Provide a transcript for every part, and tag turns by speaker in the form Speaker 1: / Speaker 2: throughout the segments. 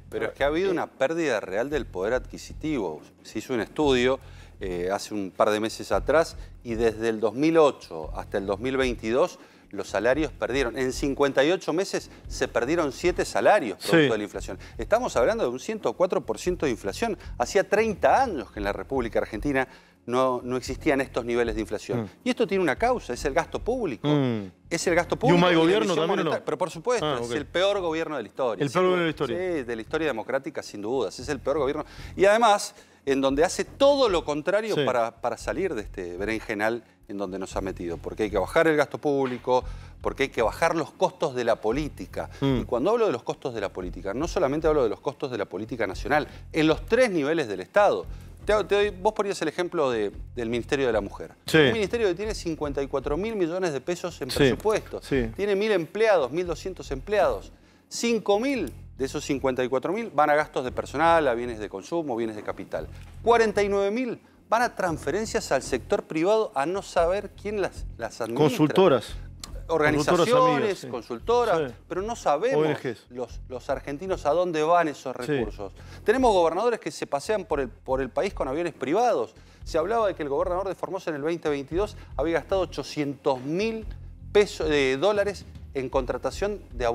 Speaker 1: Pero es que ha habido una pérdida real del poder adquisitivo. Se hizo un estudio hace un par de meses atrás y desde el 2008 hasta el 2022 los salarios perdieron. En 58 meses se perdieron 7 salarios producto de la inflación. Estamos hablando de un 104% de inflación. Hacía 30 años que en la República Argentina no existían estos niveles de inflación. Y esto tiene una causa, es el gasto público. Es el gasto público.
Speaker 2: ¿Y un mal gobierno también o no?
Speaker 1: Pero por supuesto, es el peor gobierno de la historia.
Speaker 2: ¿El peor gobierno de la historia?
Speaker 1: Sí, de la historia democrática, sin dudas. Es el peor gobierno. Y además, en donde hace todo lo contrario para salir de este berenjenal en donde nos ha metido. Porque hay que bajar el gasto público, porque hay que bajar los costos de la política. Y cuando hablo de los costos de la política, no solamente hablo de los costos de la política nacional, en los 3 niveles del Estado. Vos ponías el ejemplo del Ministerio de la Mujer. Un ministerio que tiene 54.000 millones de pesos en presupuesto. Tiene 1.000 empleados, 1.200 empleados. 5.000 de esos 54.000 van a gastos de personal, a bienes de consumo, bienes de capital. 49.000 van a transferencias al sector privado a no saber quién las administra.
Speaker 2: Consultoras.
Speaker 1: Organizaciones, consultoras, pero no sabemos los argentinos a dónde van esos recursos. Tenemos gobernadores que se pasean por el país con aviones privados. Se hablaba de que el gobernador de Formosa en el 2022 había gastado 800.000 dólares en contratación de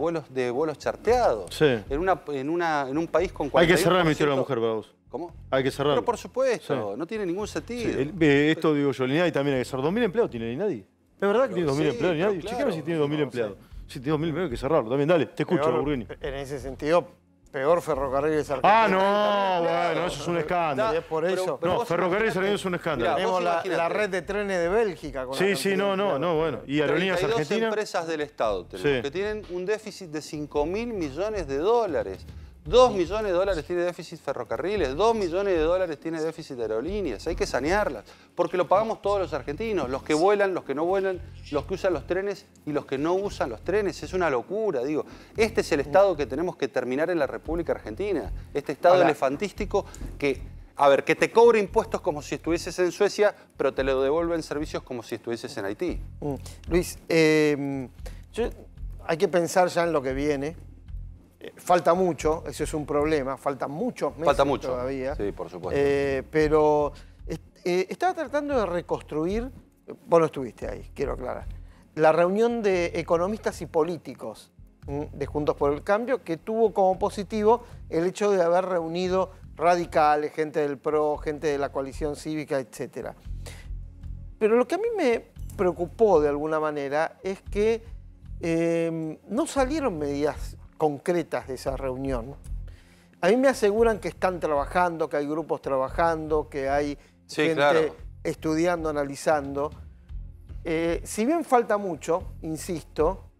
Speaker 1: vuelos charteados. En un país con 40%.
Speaker 2: Hay que cerrar el Ministerio de la Mujer para vos.
Speaker 1: ¿Cómo?
Speaker 2: Hay que cerrarlo.
Speaker 1: Pero por supuesto, no tiene ningún sentido.
Speaker 2: Esto digo yo, el INADI también hay que cerrar. 2.000 empleados tiene el INADI. ¿Es verdad que tiene 2.000 empleados? Claro, chequeame si tiene 2.000 empleados. Si tiene 2.000 empleados hay que cerrarlo. También, dale, te escucho, Burguini.
Speaker 3: En ese sentido, peor Ferrocarriles Argentinos.
Speaker 2: Bueno, eso es un escándalo.
Speaker 3: Es por eso.
Speaker 2: No, Ferrocarriles Argentinos es un escándalo.
Speaker 3: Tenemos la red de trenes de Bélgica. Con
Speaker 2: bueno. Y Aerolíneas Argentinas.
Speaker 1: 32 empresas del Estado tenemos, que tienen un déficit de 5.000 millones de dólares. 2 millones de dólares tiene déficit Ferrocarriles, 2 millones de dólares tiene déficit Aerolíneas. Hay que sanearlas, porque lo pagamos todos los argentinos, los que vuelan, los que no vuelan, los que usan los trenes y los que no usan los trenes. Es una locura, digo. Este es el Estado que tenemos que terminar en la República Argentina. Este Estado elefantístico que te cobre impuestos como si estuvieses en Suecia, pero te lo devuelven servicios como si estuvieses en Haití.
Speaker 3: Luis, hay que pensar ya en lo que viene. Falta mucho, eso es un problema, faltan muchos meses todavía.
Speaker 1: Sí, por supuesto.
Speaker 3: Pero estaba tratando de reconstruir, vos no estuviste ahí, quiero aclarar, la reunión de economistas y políticos de Juntos por el Cambio, que tuvo como positivo el hecho de haber reunido radicales, gente del PRO, gente de la coalición cívica, etc. Pero lo que a mí me preocupó de alguna manera es que no salieron medidas concretas de esa reunión. A mí me aseguran que están trabajando, que hay grupos trabajando, que hay gente estudiando, analizando. Si bien falta mucho, insisto,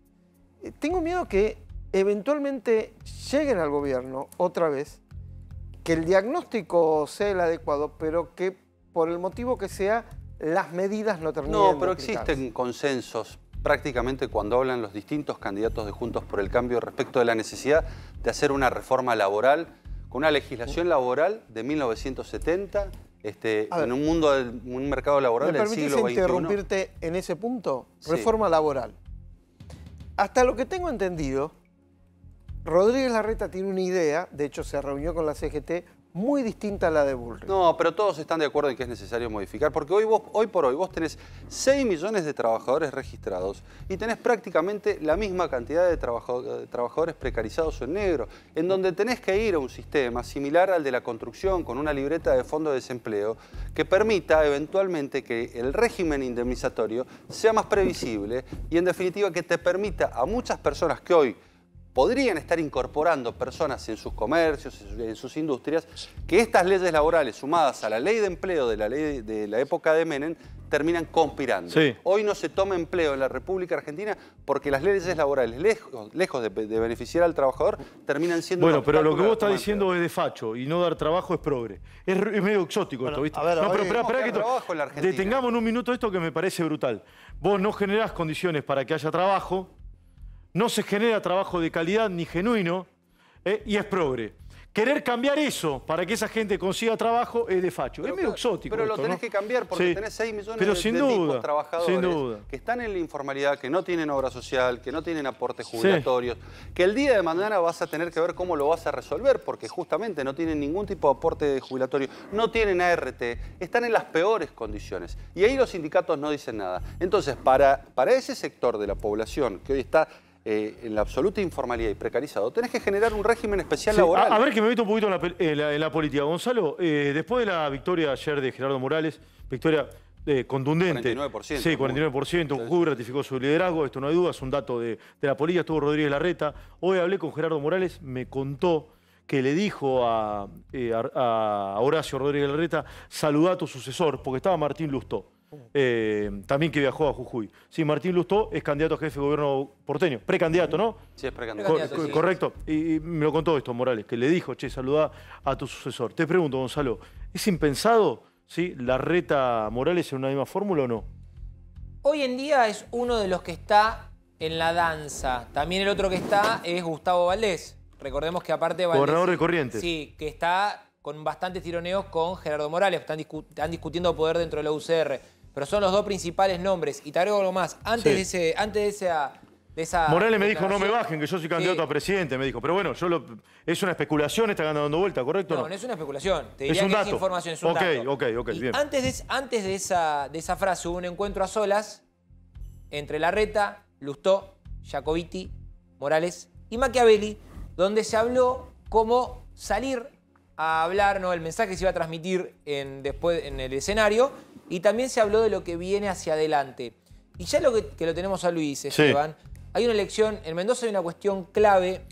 Speaker 3: tengo miedo que eventualmente lleguen al gobierno otra vez, que el diagnóstico sea el adecuado, pero que por el motivo que sea, las medidas no terminen de
Speaker 1: pero
Speaker 3: aplicarse.
Speaker 1: existen consensos prácticamente cuando hablan los distintos candidatos de Juntos por el Cambio respecto de la necesidad de hacer una reforma laboral con una legislación laboral de 1970 en un mercado laboral del siglo XXI.
Speaker 3: ¿Me permitís interrumpirte en ese punto? Reforma laboral. Hasta lo que tengo entendido, Rodríguez Larreta tiene una idea, de hecho se reunió con la CGT, muy distinta a la de Bullrich.
Speaker 1: No, pero todos están de acuerdo en que es necesario modificar, porque hoy por hoy vos tenés 6 millones de trabajadores registrados y tenés prácticamente la misma cantidad de trabajadores precarizados en negro, en donde tenés que ir a un sistema similar al de la construcción, con una libreta de fondo de desempleo, que permita eventualmente que el régimen indemnizatorio sea más previsible y en definitiva que te permita a muchas personas que hoy podrían estar incorporando personas en sus comercios, en sus industrias, que estas leyes laborales sumadas a la ley de empleo de la ley de la época de Menem terminan conspirando. Hoy no se toma empleo en la República Argentina porque las leyes laborales, lejos de beneficiar al trabajador, terminan siendo...
Speaker 2: Bueno, pero lo que vos estás diciendo es de facho y no dar trabajo es progre. Es medio exótico esto, ¿viste?
Speaker 3: Pero
Speaker 2: esperá que detengamos en un minuto esto que me parece brutal. Vos no generás condiciones para que haya trabajo, no se genera trabajo de calidad ni genuino y es progre. querer cambiar eso para que esa gente consiga trabajo es de facho.
Speaker 1: Pero
Speaker 2: es medio exótico.
Speaker 1: Pero
Speaker 2: esto,
Speaker 1: lo tenés
Speaker 2: ¿no?
Speaker 1: que cambiar porque
Speaker 2: Sí.
Speaker 1: tenés 6 millones
Speaker 2: Pero
Speaker 1: de
Speaker 2: sin
Speaker 1: tipos
Speaker 2: duda,
Speaker 1: trabajadores
Speaker 2: sin duda.
Speaker 1: que están en la informalidad, que no tienen obra social, que no tienen aportes jubilatorios, que el día de mañana vas a tener que ver cómo lo vas a resolver porque justamente no tienen ningún tipo de aporte jubilatorio, no tienen ART, están en las peores condiciones. Y ahí los sindicatos no dicen nada. Entonces, para ese sector de la población que hoy está en la absoluta informalidad y precarizado, tenés que generar un régimen especial laboral.
Speaker 2: A ver, que me meto un poquito en la política. Gonzalo, después de la victoria ayer de Gerardo Morales, victoria contundente.
Speaker 1: 49%.
Speaker 2: Sí, 49%. Jujuy ratificó su liderazgo, esto no hay duda, es un dato de la política. Estuvo Rodríguez Larreta. Hoy hablé con Gerardo Morales, me contó que le dijo a Horacio Rodríguez Larreta, saludá a tu sucesor, porque estaba Martín Lustó. También que viajó a Jujuy. Sí, Martín Lustó es candidato a jefe de gobierno porteño, precandidato, ¿no?
Speaker 1: Sí, es precandidato.
Speaker 2: Sí. Correcto. Y me lo contó esto Morales, que le dijo, che, saludá a tu sucesor. Te pregunto, Gonzalo, ¿es impensado, ¿sí, Larreta Morales en una misma fórmula o no?
Speaker 4: Hoy en día es uno de los que está en la danza. También el otro que está es Gustavo Valdés. Recordemos que aparte Valdés...
Speaker 2: Gobernador de Corrientes.
Speaker 4: Sí, que está con bastantes tironeos con Gerardo Morales. Están discutiendo poder dentro de la UCR. Pero son los dos principales nombres. Y te agrego algo más. Antes de esa
Speaker 2: Morales me dijo, no me bajen, que yo soy candidato a presidente, me dijo. Pero bueno, es una especulación, está dando vuelta, ¿correcto?
Speaker 4: No, no es una especulación. Te diría
Speaker 2: es un
Speaker 4: que
Speaker 2: dato.
Speaker 4: es información, es un dato.
Speaker 2: Ok,
Speaker 4: Y
Speaker 2: bien.
Speaker 4: antes de esa frase hubo un encuentro a solas entre Larreta, Lustó, Jacobiti, Morales y Machiavelli, donde se habló cómo salir a hablar, ¿no? El mensaje que se iba a transmitir después en el escenario, y también se habló de lo que viene hacia adelante. Y ya que lo tenemos a Luis, Esteban, hay una elección, en Mendoza hay una cuestión clave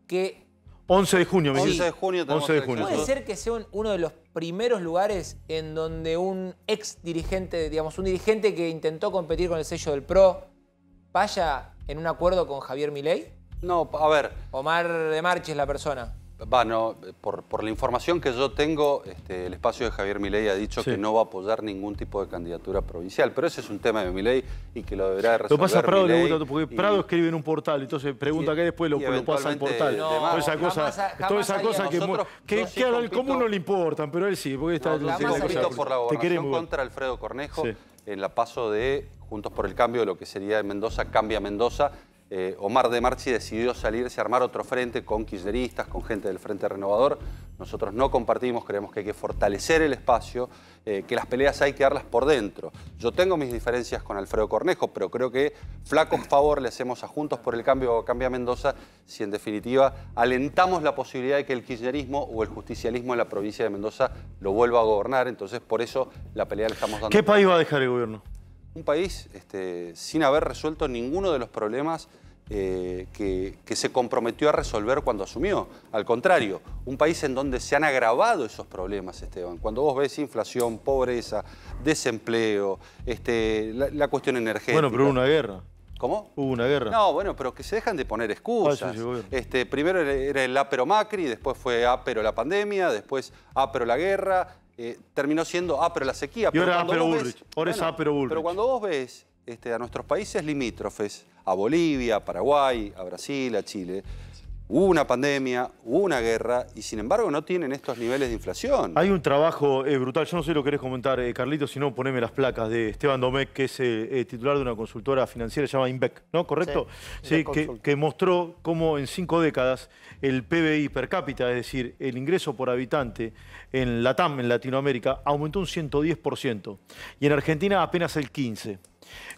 Speaker 4: que...
Speaker 2: 11 de junio, me
Speaker 1: 11 de junio tenemos
Speaker 2: 11 de junio.
Speaker 4: ¿Puede ser que sea uno de los primeros lugares en donde un ex dirigente, digamos, un dirigente que intentó competir con el sello del PRO, vaya en un acuerdo con Javier Milei?
Speaker 1: No, a ver.
Speaker 4: Omar de Marchi es la persona.
Speaker 1: No, por la información que yo tengo, el espacio de Javier Milei ha dicho que no va a apoyar ningún tipo de candidatura provincial, pero ese es un tema de Milei y que lo deberá resolver.
Speaker 2: Lo pasa a Prado,
Speaker 1: Milei,
Speaker 2: le gusta, porque Prado escribe en un portal, entonces pregunta que después lo pasa al portal.
Speaker 1: Toda
Speaker 2: esa cosa que al común no le importan, pero él sí, porque está...
Speaker 1: Yo compito por la gobernación contra Alfredo Cornejo en la paso de Juntos por el Cambio, lo que sería en Mendoza, Cambia Mendoza. Omar de Marchi decidió salirse a armar otro frente con kirchneristas, con gente del Frente Renovador. Nosotros no compartimos, creemos que hay que fortalecer el espacio, que las peleas hay que darlas por dentro. Yo tengo mis diferencias con Alfredo Cornejo, pero creo que flaco favor le hacemos a Juntos por el Cambio o Cambia Mendoza si en definitiva alentamos la posibilidad de que el kirchnerismo o el justicialismo en la provincia de Mendoza lo vuelva a gobernar. Entonces por eso la pelea le estamos dando.
Speaker 2: ¿Qué país va a dejar el gobierno?
Speaker 1: Un país sin haber resuelto ninguno de los problemas que se comprometió a resolver cuando asumió. Al contrario, un país en donde se han agravado esos problemas, Esteban. Cuando vos ves inflación, pobreza, desempleo, la cuestión energética.
Speaker 2: Bueno, pero hubo una guerra.
Speaker 1: ¿Cómo?
Speaker 2: Hubo una guerra.
Speaker 1: No, bueno, pero que se dejan de poner excusas.
Speaker 2: Sí,
Speaker 1: primero era el ápero Macri, después fue ápero la pandemia, después ápero la guerra. Terminó siendo ápero la sequía.
Speaker 2: Y ahora ápero Bullrich. Ahora es ápero Bullrich.
Speaker 1: Pero cuando vos ves a nuestros países limítrofes, a Bolivia, a Paraguay, a Brasil, a Chile, hubo una pandemia, hubo una guerra y sin embargo no tienen estos niveles de inflación.
Speaker 2: Hay un trabajo brutal, yo no sé si lo querés comentar, Carlito, si no poneme las placas de Esteban Domecq, que es titular de una consultora financiera, se llama INVEC, ¿no? ¿Correcto? Sí, que mostró cómo en 5 décadas el PBI per cápita, es decir, el ingreso por habitante en LATAM, en Latinoamérica, aumentó un 110% y en Argentina apenas el 15%.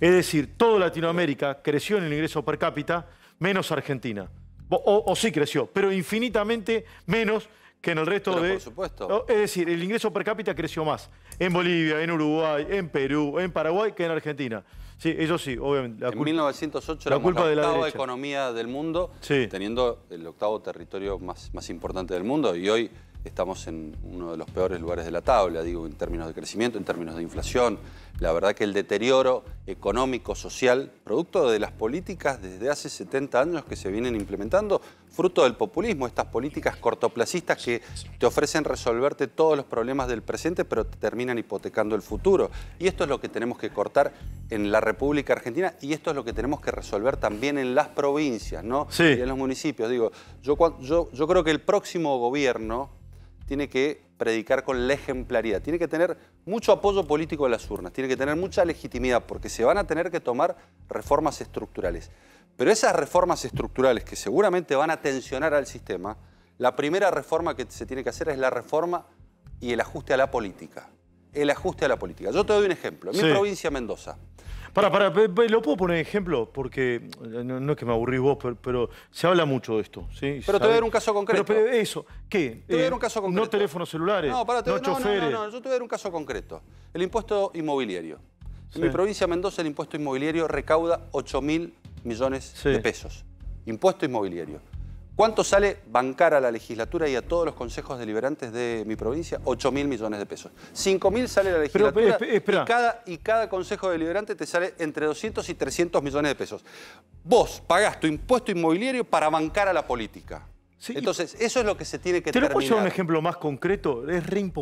Speaker 2: Es decir, toda Latinoamérica creció en el ingreso per cápita, menos Argentina. O sí creció, pero infinitamente menos que en el resto de...
Speaker 1: Por supuesto.
Speaker 2: Es decir, el ingreso per cápita creció más en Bolivia, en Uruguay, en Perú, en Paraguay que en Argentina. Sí, eso sí, obviamente.
Speaker 1: En 1908 éramos la octava economía del mundo, teniendo el octavo territorio más importante del mundo, y hoy estamos en uno de los peores lugares de la tabla, digo, en términos de crecimiento, en términos de inflación. La verdad que el deterioro económico, social, producto de las políticas desde hace 70 años que se vienen implementando, fruto del populismo, estas políticas cortoplacistas que te ofrecen resolverte todos los problemas del presente, pero te terminan hipotecando el futuro. Y esto es lo que tenemos que cortar en la República Argentina, y esto es lo que tenemos que resolver también en las provincias, ¿no?
Speaker 2: Sí.
Speaker 1: Y en los municipios. Digo, yo creo que el próximo gobierno tiene que predicar con la ejemplaridad, tiene que tener mucho apoyo político en las urnas, tiene que tener mucha legitimidad, porque se van a tener que tomar reformas estructurales. Pero esas reformas estructurales que seguramente van a tensionar al sistema, la primera reforma que se tiene que hacer es la reforma y el ajuste a la política. El ajuste a la política. Yo te doy un ejemplo. En mi provincia, Mendoza.
Speaker 2: ¿Lo puedo poner ejemplo? Porque no es que me aburrís vos, pero se habla mucho de esto, ¿sí?
Speaker 1: Pero te voy a dar un caso concreto.
Speaker 2: Pero eso, ¿qué?
Speaker 1: Te voy a dar un caso concreto.
Speaker 2: No teléfonos celulares, no choferes.
Speaker 1: No, yo te voy a dar un caso concreto. El impuesto inmobiliario. En mi provincia, Mendoza, el impuesto inmobiliario recauda 8.000 millones de pesos. Impuesto inmobiliario. ¿Cuánto sale bancar a la legislatura y a todos los consejos deliberantes de mi provincia? 8.000 millones de pesos. 5.000 sale la legislatura y cada consejo deliberante te sale entre 200 y 300 millones de pesos. Vos pagás tu impuesto inmobiliario para bancar a la política. Sí, entonces, eso es lo que se tiene que terminar.
Speaker 2: ¿Te lo puedo llevar un ejemplo más concreto? Es re impopular.